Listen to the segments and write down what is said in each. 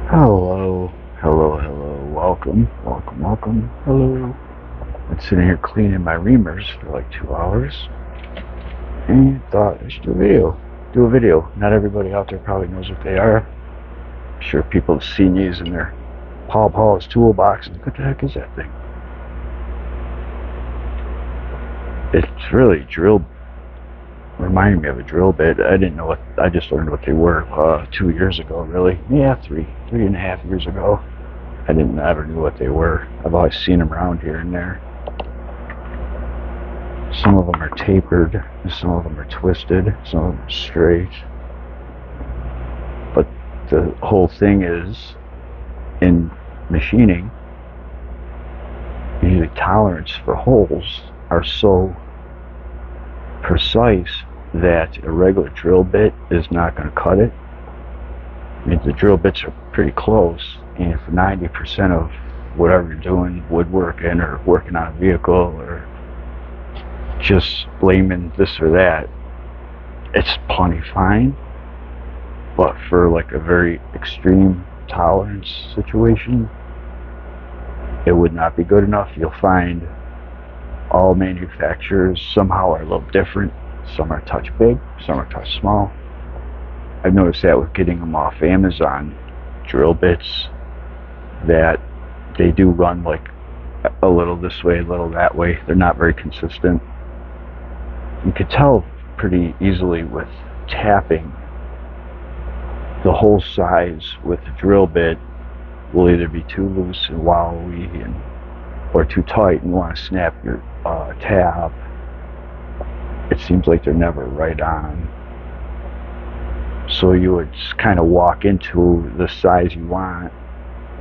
Hello, hello, welcome, hello. Been sitting here cleaning my reamers for like 2 hours and thought I should do a video. Not everybody out there probably knows what they are. I'm sure people have seen these in their Paul's toolbox and what the heck is that thing? It's really reminding me of a drill bit. I didn't know I just learned what they were 2 years ago really. Yeah, three and a half years ago. I never knew what they were. I've always seen them around here and there. Some of them are tapered, some of them are twisted, some of them are straight. But the whole thing is, in machining, usually tolerance for holes are so precise that a regular drill bit is not going to cut it. I mean, the drill bits are pretty close, and for 90% of whatever you're doing, woodworking or working on a vehicle or just blaming this or that, it's plenty fine. But for like a very extreme tolerance situation, it would not be good enough. You'll find all manufacturers somehow are a little different. Some are touch big, some are touch small. I've noticed that with getting them off Amazon, drill bits, that they do run like a little this way, a little that way. They're not very consistent. You could tell pretty easily with tapping. The hole size with the drill bit will either be too loose and wobbly, or too tight and you want to snap your tab. It seems like they're never right on. So you would just kind of walk into the size you want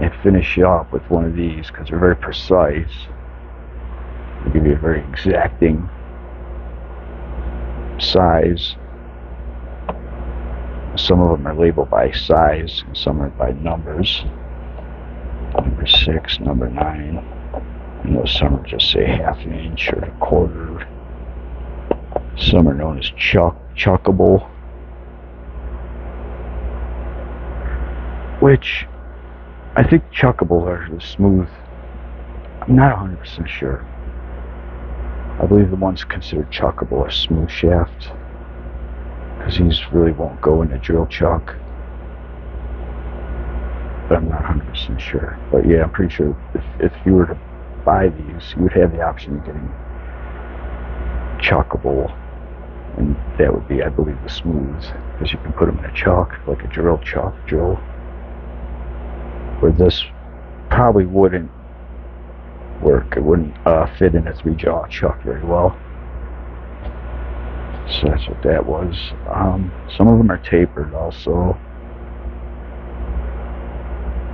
and finish you up with one of these because they're very precise. They give you a very exacting size. Some of them are labeled by size and some are by numbers. Number 6, number 9. Some are just say half an inch or a quarter. Some are known as chuckable, which I think chuckable are the smooth. I'm not 100% sure. I believe the ones considered chuckable are smooth shaft, because these really won't go in a drill chuck. But I'm not 100% sure. But yeah, I'm pretty sure if you were to buy these, you would have the option of getting chuckable, and that would be, I believe, the smooth, because you can put them in a chuck, like a drill. Where this probably wouldn't work. It wouldn't fit in a 3-jaw chuck very well. So that's what that was. Some of them are tapered also.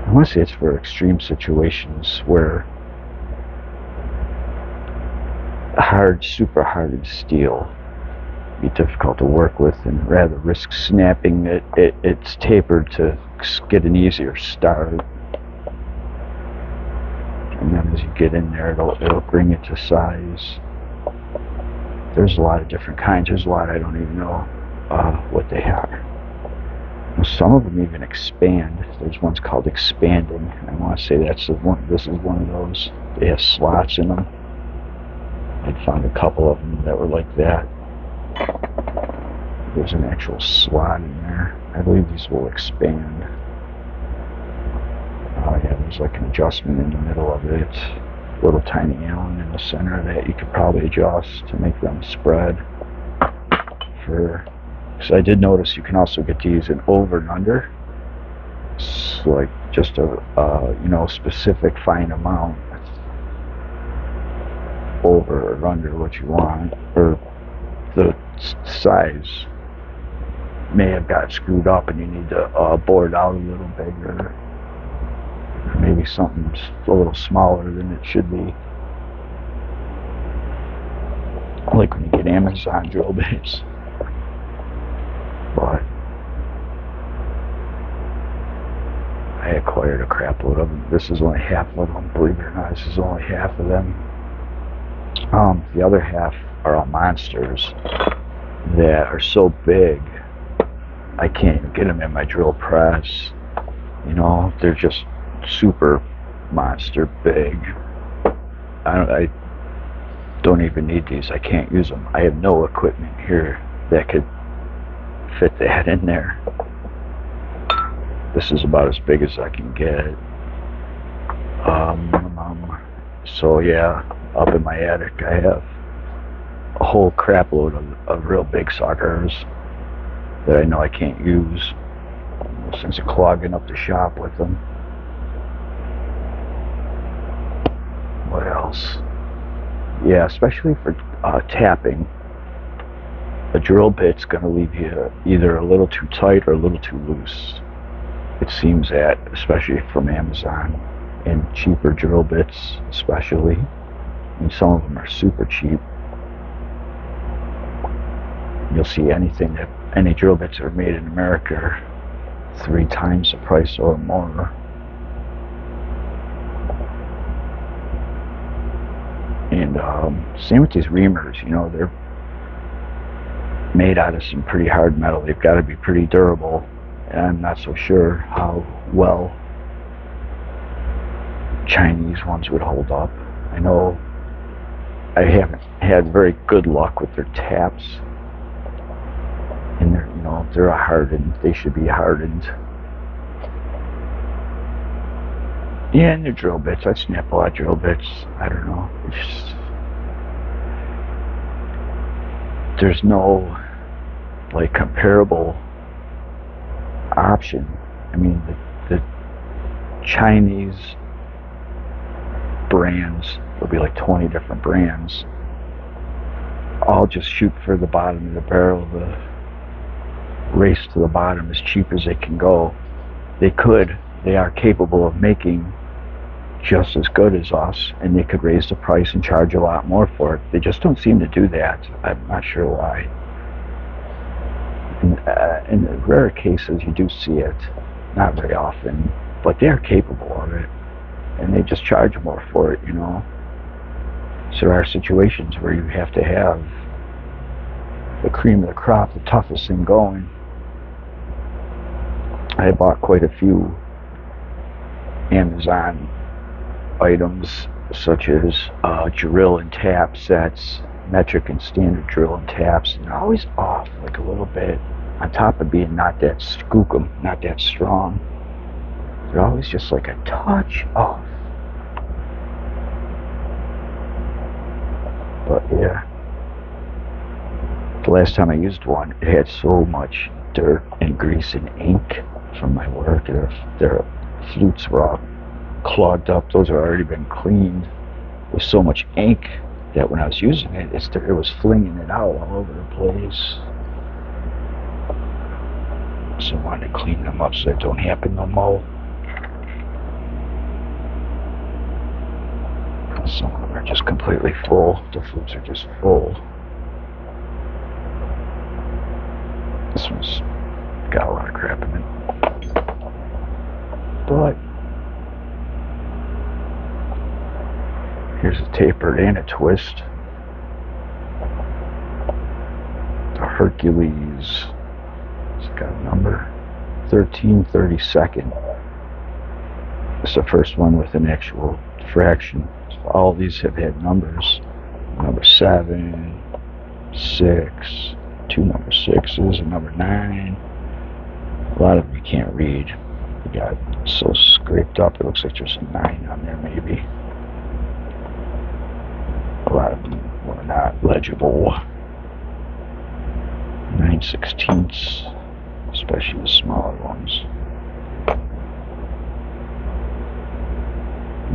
I want to say it's for extreme situations where super hardened steel be difficult to work with, and rather risk snapping it's tapered to get an easier start. And then as you get in there, it'll bring it to size. There's a lot of different kinds. There's a lot I don't even know what they are. Some of them even expand. There's ones called expanding. I want to say that's the one. This is one of those. They have slots in them. I found a couple of them that were like that. There's an actual slot in there. I believe these will expand. Oh yeah, there's like an adjustment in the middle of it. Little tiny Allen in the center that you could probably adjust to make them spread. So I did notice you can also get these in over and under. It's like just a specific fine amount over or under what you want, or the size may have got screwed up and you need to bore it out a little bigger. Maybe something's a little smaller than it should be. Like when you get Amazon drill bits. But I acquired a crap load of them. This is only half of them, believe it or not. This is only half of them. The other half are all monsters that are so big I can't even get them in my drill press. You know, they're just super monster big. I don't even need these. I can't use them. I have no equipment here that could fit that in there. This is about as big as I can get. So yeah, up in my attic I have a whole crap load of real big suckers that I know I can't use. Since I'm clogging up the shop with them. What else? Yeah, especially for tapping, a drill bit's going to leave you either a little too tight or a little too loose. It seems that, especially from Amazon, and cheaper drill bits especially. I mean, some of them are super cheap. You'll see any drill bits that are made in America are 3 times the price or more. And same with these reamers, you know, they're made out of some pretty hard metal. They've got to be pretty durable, and I'm not so sure how well Chinese ones would hold up. I know I haven't had very good luck with their taps, and they're hardened. They should be hardened. Yeah, and their drill bits. I snap a lot of drill bits. I don't know. There's no like comparable option. I mean, the Chinese brands, there'll be like 20 different brands, all just shoot for the bottom of the barrel, the race to the bottom as cheap as they can go. They are capable of making just as good as us, and they could raise the price and charge a lot more for it. They just don't seem to do that. I'm not sure why. In rare cases you do see it, not very often, but they're capable of it, and they just charge more for it, you know. So there are situations where you have to have the cream of the crop, the toughest thing going. I bought quite a few Amazon items such as drill and tap sets, metric and standard drill and taps, and they're always off like a little bit, on top of being not that skookum, not that strong. They're always just like a touch off. But yeah, the last time I used one, it had so much dirt and grease and ink from my work. Their flutes were all clogged up. Those have already been cleaned with so much ink that when I was using it, it was flinging it out all over the place. So I wanted to clean them up so that don't happen no more. Some of them are just completely full. The flutes are just full. This one's got a lot of crap in it. But here's a tapered and a twist. The Hercules. It's got a number 1332nd. It's the first one with an actual fraction. So all these have had numbers. Number 7, 6, 2 number 6s, a number 9. A lot of them you can't read. They got so scraped up it looks like there's a 9 on there maybe. A lot of them were not legible. 9/16, especially the smaller ones.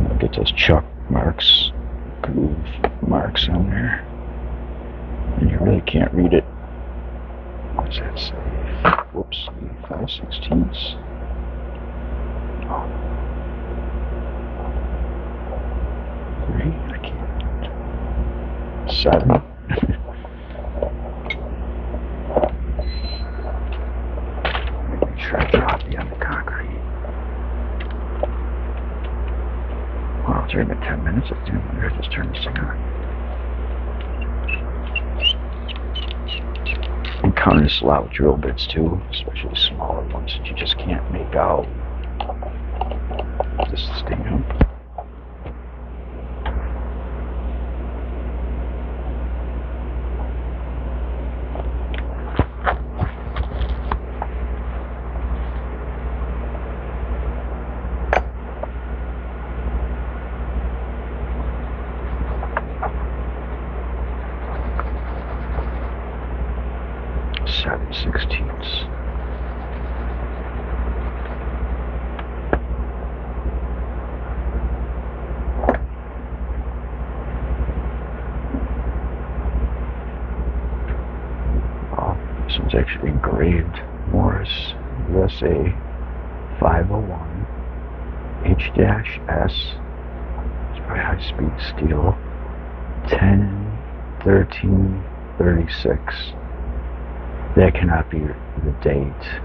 I'll get those chuck marks, groove marks on there, and you really can't read it. What does that say? Whoops, 5/16. Oh. 3, I can't. 7. Make sure I drop you on the concrete. Well, it's already been 10 minutes. I'll just turn this thing on. Encounter this a lot with drill bits too, especially smaller ones that you just can't make out. actually engraved. Morris USA 501 H-S. It's probably high-speed steel. 10/13/36. That cannot be the date.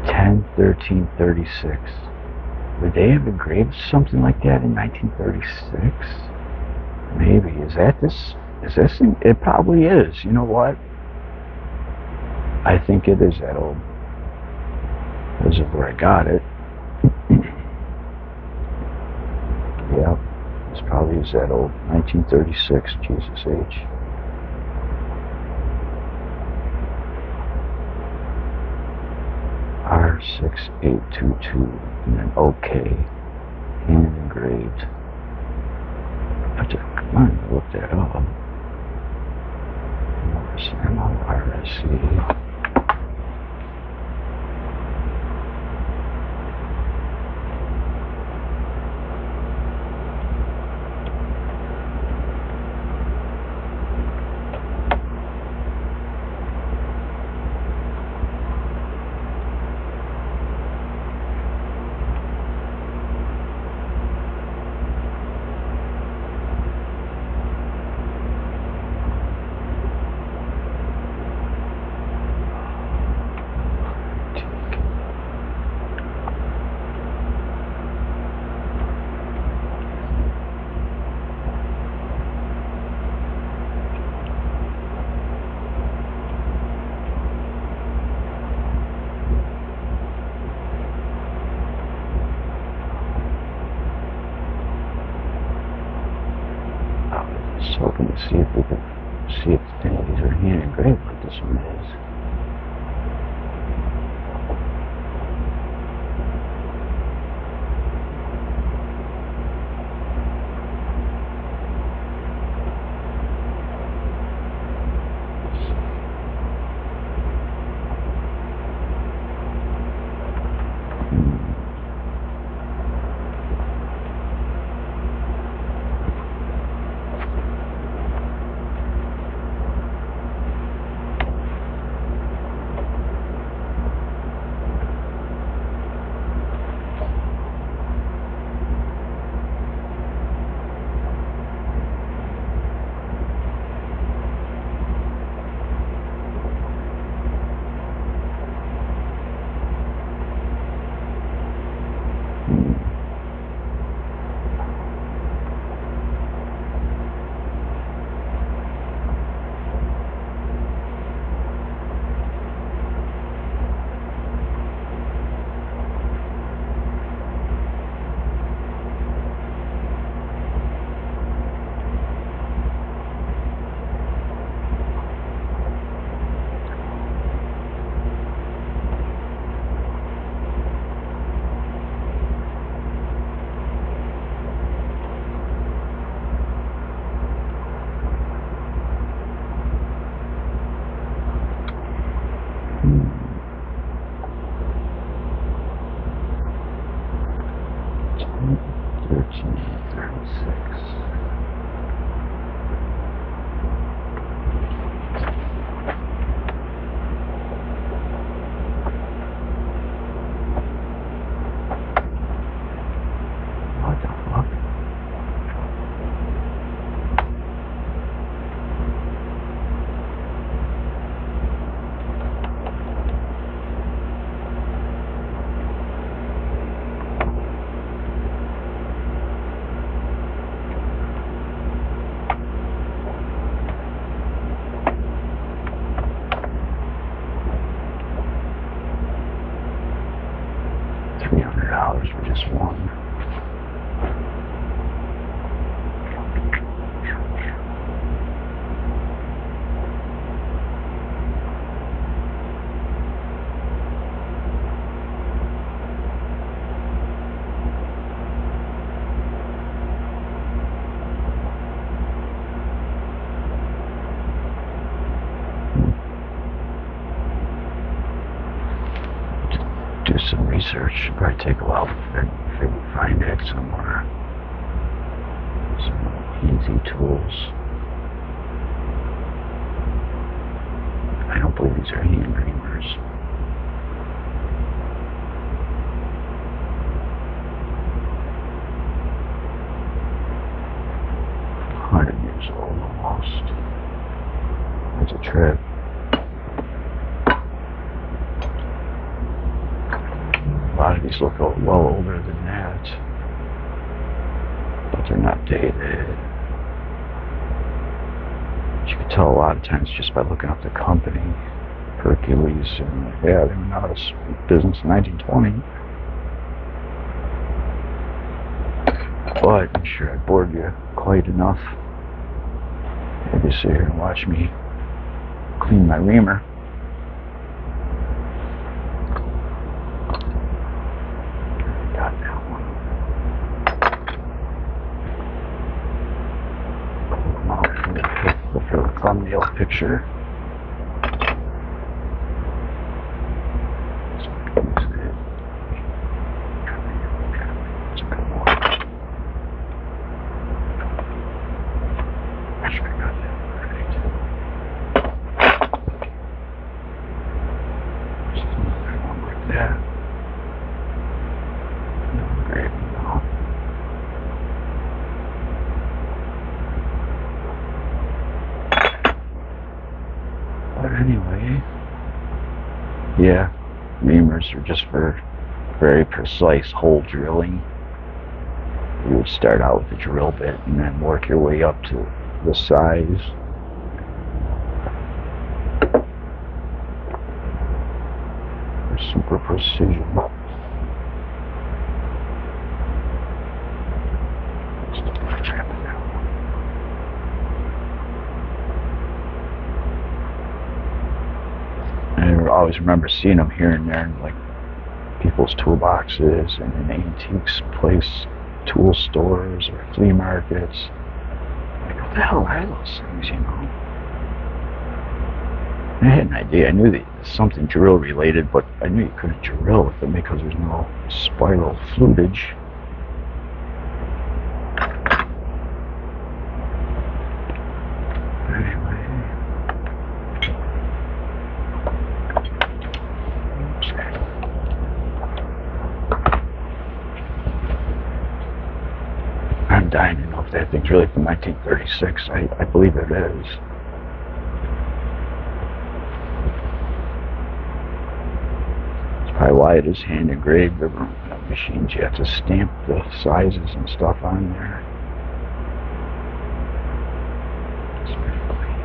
10/13/36. Would they have engraved something like that in 1936? Maybe. Is this? It probably is. You know what? I think it is that old. This is where I got it. Yep. This probably is that old. 1936. Jesus H. R6822. And then OK. Hand engraved. I have to come on, look that up. MORSC. Just hoping to see if we can see if any of these are hand engraved like this one is. $300 for just one. Do some research. Probably take a while to find it somewhere. Some easy tools. don't believe these are hand reamers. Years old almost. It's a trip. A lot of these look well older than that, but they're not dated. You can tell a lot of times just by looking up the company, Hercules, and yeah, they went out of business in 1920. But I'm sure I bored you quite enough. Maybe sit here and watch me clean my reamer. Got that one. Pull them out for the thumbnail picture. But anyway, yeah, reamers are just for very precise hole drilling. You would start out with a drill bit and then work your way up to the size. For super precision. I always remember seeing them here and there in like people's toolboxes and in antiques place, tool stores or flea markets. Like, what the hell are those things, you know? I had an idea. I knew that it was something drill related, but I knew you couldn't drill with them because there's no spiral flutage. I'm dying to know if that thing's really from 1936. I believe it is. That's probably why it is hand engraved. The machines, you have to stamp the sizes and stuff on there. It's pretty clean.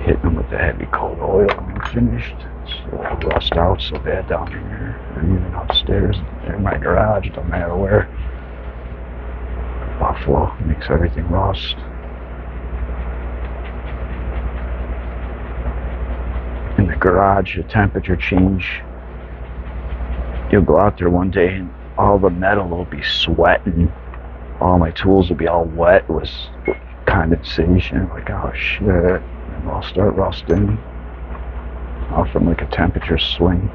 Hitting them with the heavy cold oil when finished. It'll rust out so bad down here, or even upstairs in my garage, don't matter where. Buffalo makes everything rust. In the garage, the temperature change. You'll go out there one day and all the metal will be sweating. All my tools will be all wet with condensation. Like, oh shit. And I'll start rusting. All from like a temperature swing.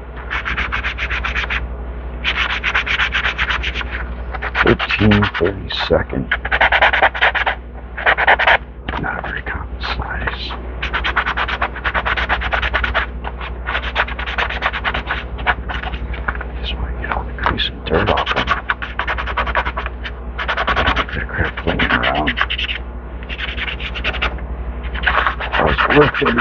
15/32. Not a very common size. Just want to get all the grease and dirt off them. That crap flinging around. How's it working?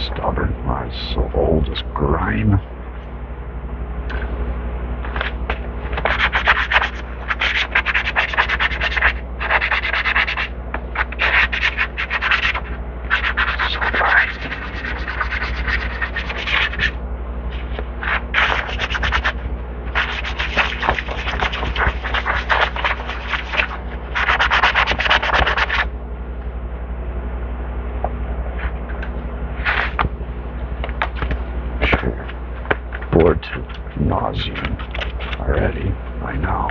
Stubborn. Why it's so old, it's grime. So fine. bored to nauseam already by now.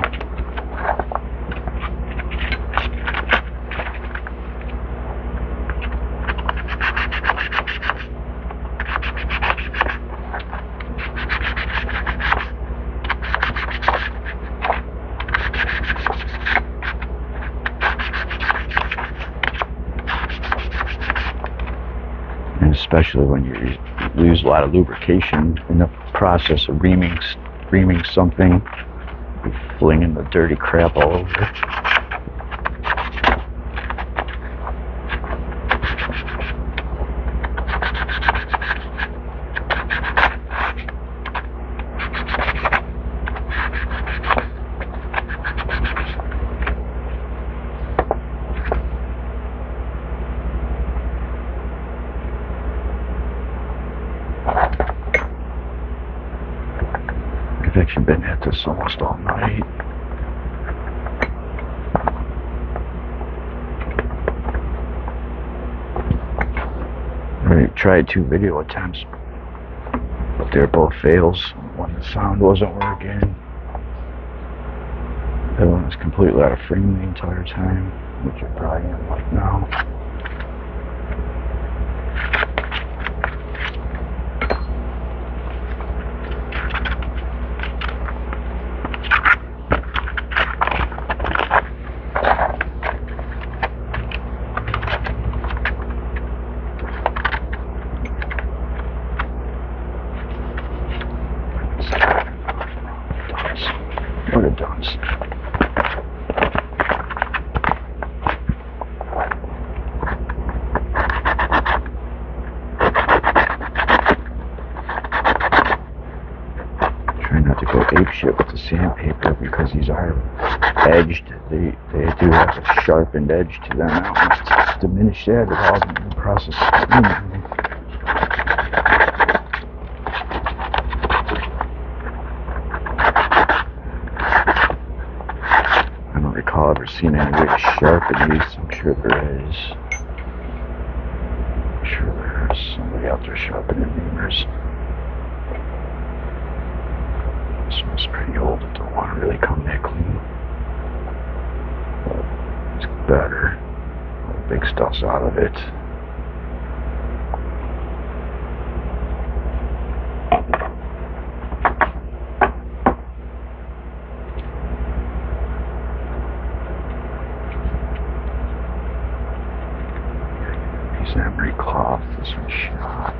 And especially when you lose a lot of lubrication in the process of reaming something, you're flinging the dirty crap all over. I've actually been at this almost all night. I tried 2 video attempts, but they're both fails. One, the sound wasn't working. The other one was completely out of frame the entire time, which I probably am like now. What a dunce. Try not to go apeshit with the sandpaper because these are edged. They do have a sharpened edge to them. I don't want to diminish that at all in the process of cleaning. I don't recall ever seeing any way to sharpen these. I'm sure there is. I'm sure there's somebody out there sharpening reamers. This one's pretty old. It don't want to really come that clean. But it's better. All the big stuff's out of it. Emery cloth, this one's shot.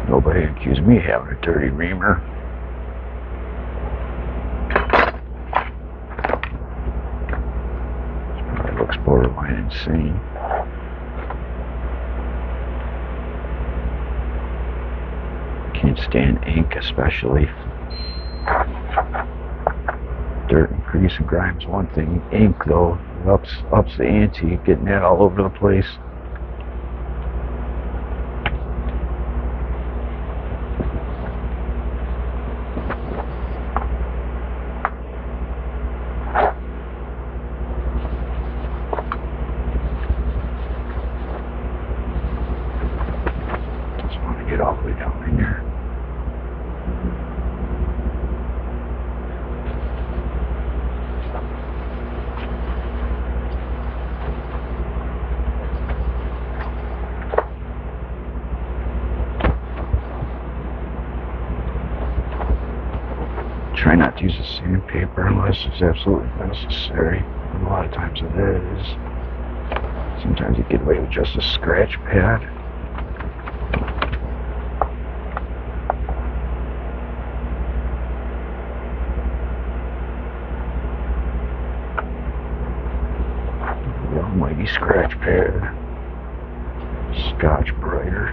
Nobody accused me of having a dirty reamer. Looks borderline insane. Can't stand ink, especially. Dirt and grease and grime's one thing. Ink, though, ups the ante, getting that all over the place. Get all the way down in here. Try not to use the sandpaper unless it's absolutely necessary. A lot of times it is. Sometimes you get away with just a scratch pad. The almighty scratch pad. Scotch Briter.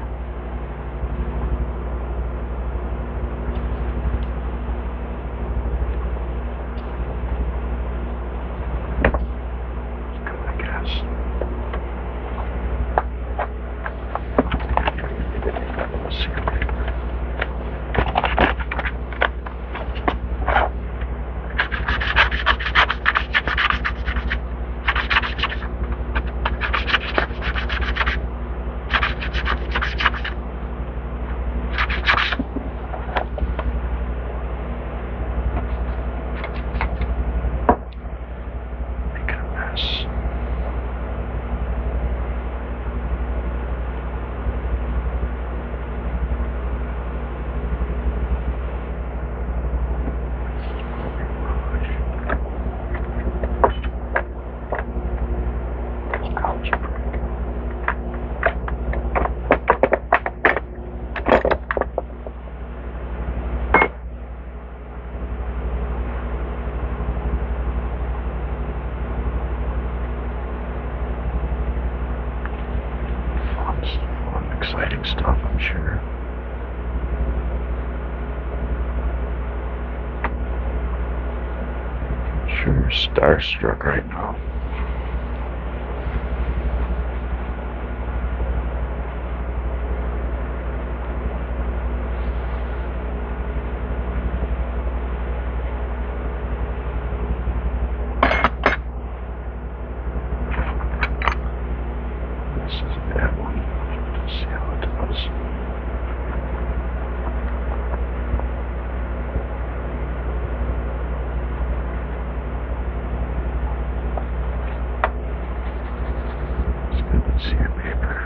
Sure, starstruck right now. This is a bad one. Let's see how it does. It's good with sandpaper.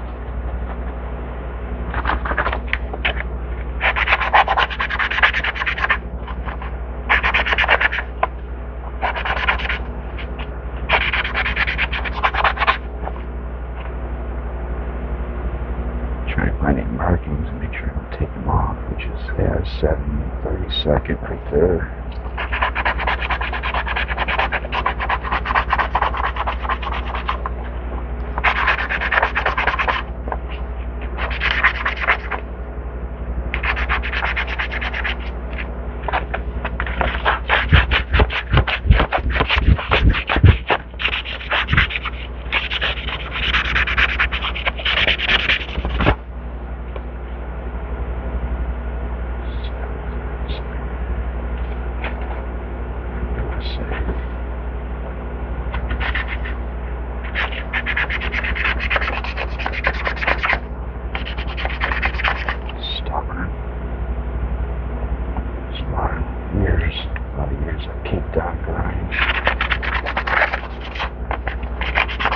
Try to find any markings and make sure I don't take them off, which is 7/32 right there. Stubborn. It's a lot of years I've kicked on grime.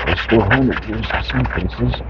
Close to 100 years in some cases.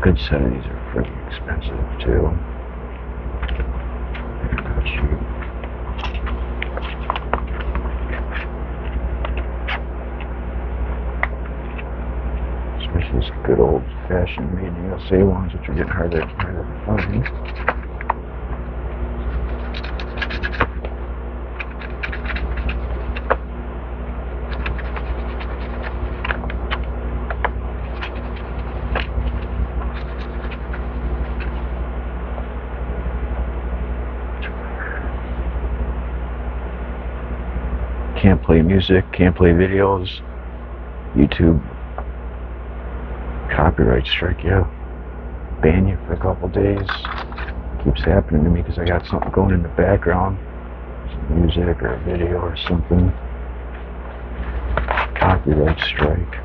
Good set of these are freaking expensive too. They're not cheap. Especially these good old fashioned made in the USA ones, which are getting harder and harder to find. Can't play music, can't play videos. YouTube copyright strike you, ban you for a couple days. Keeps happening to me because I got something going in the background, some music or a video or something. Copyright strike.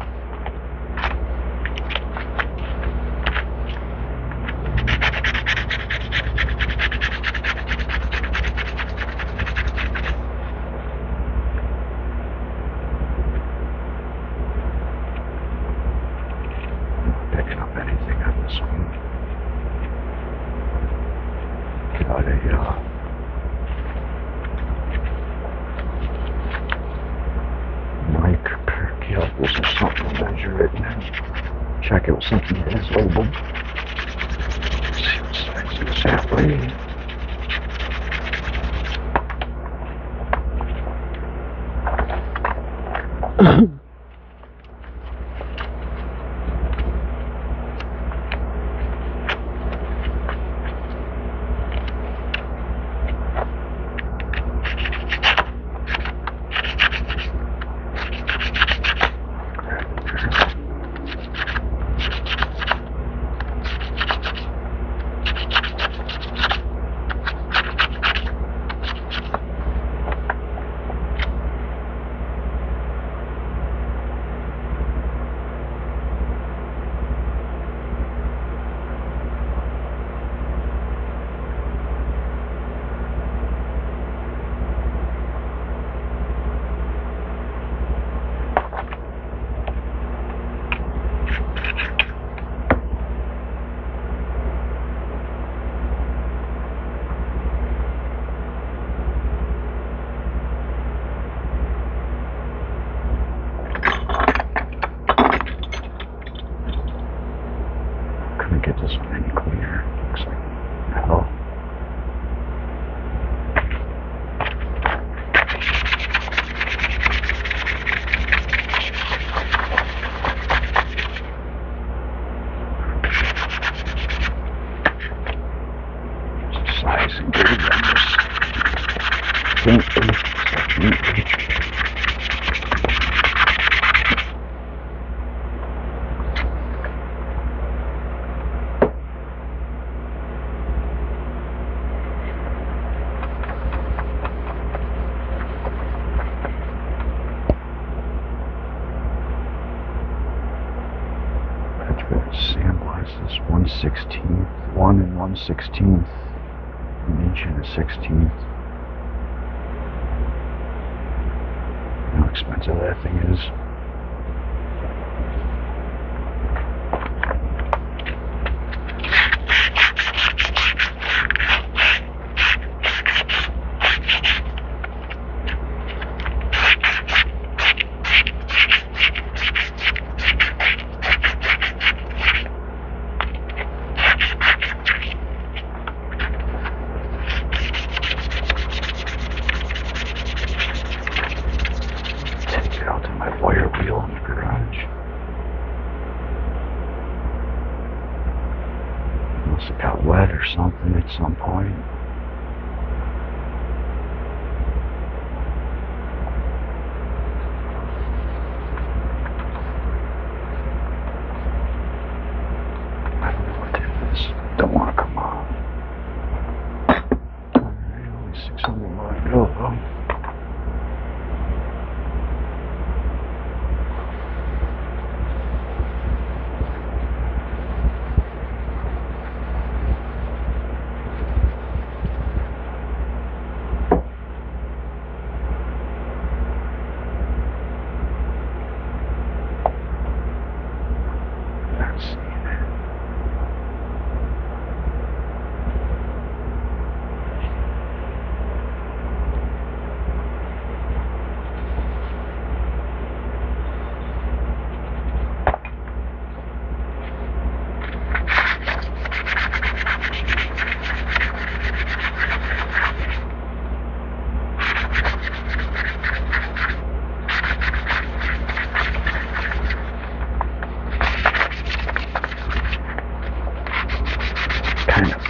Got a mic calculus or something to measure it and then check it with something that is labeled. Let's see what size it is that way. Couldn't get this one any cleaner. Looks like hell. Size and gauge on this. Faintly. Sandblast is 1/16, 1 and 1/16, an inch and a 16th. How expensive that thing is. Out to my wire wheel in the garage. Must have got wet or something at some point. I don't know what that is. Don't want to come off. Alright, only 600 more to go though. Kind of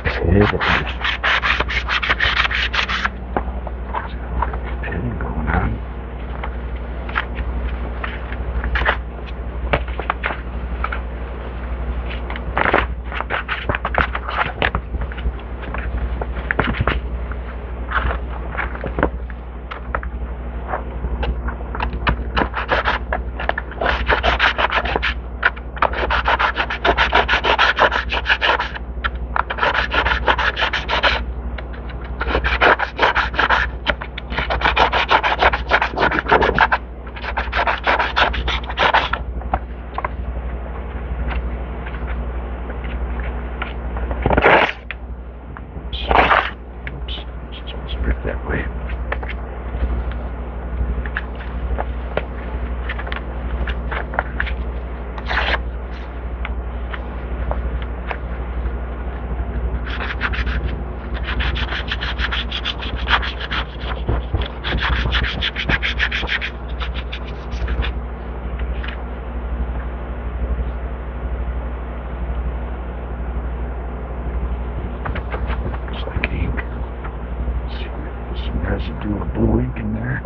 pitting going on. That way. a leak in there.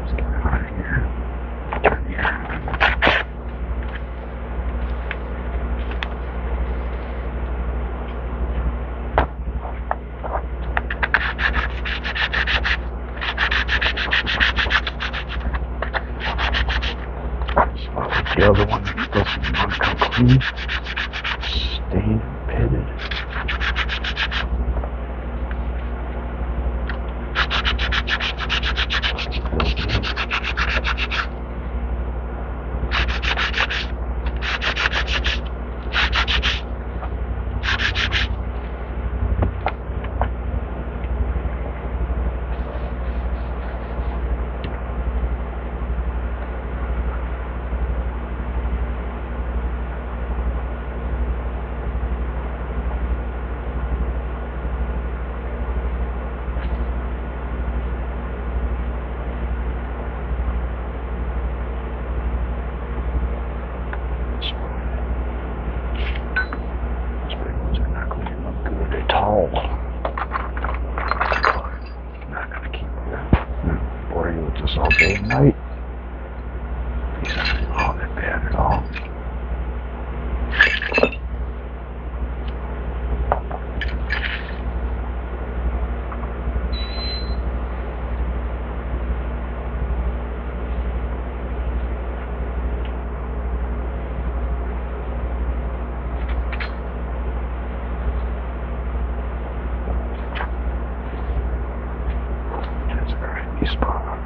Let's get out of here. Turn here. The other one doesn't want to come clean. Stained, pitted. Tall. Not gonna keep bore you with this all day and night. These aren't all that bad at all. Spot.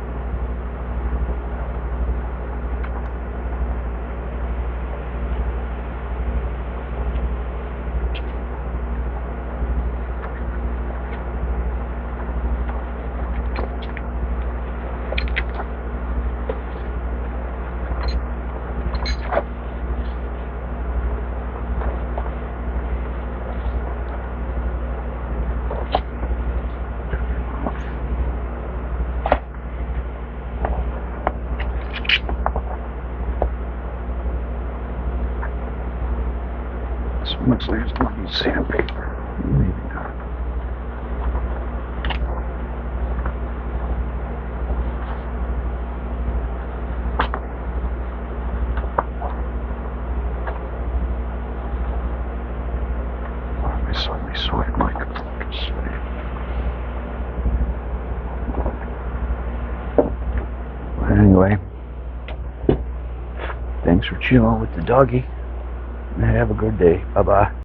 Looks like it's going to need sandpaper. Maybe not. Why am I suddenly sweating like a fucking slave? But anyway, thanks for chilling with the doggy. Have a good day. Bye-bye.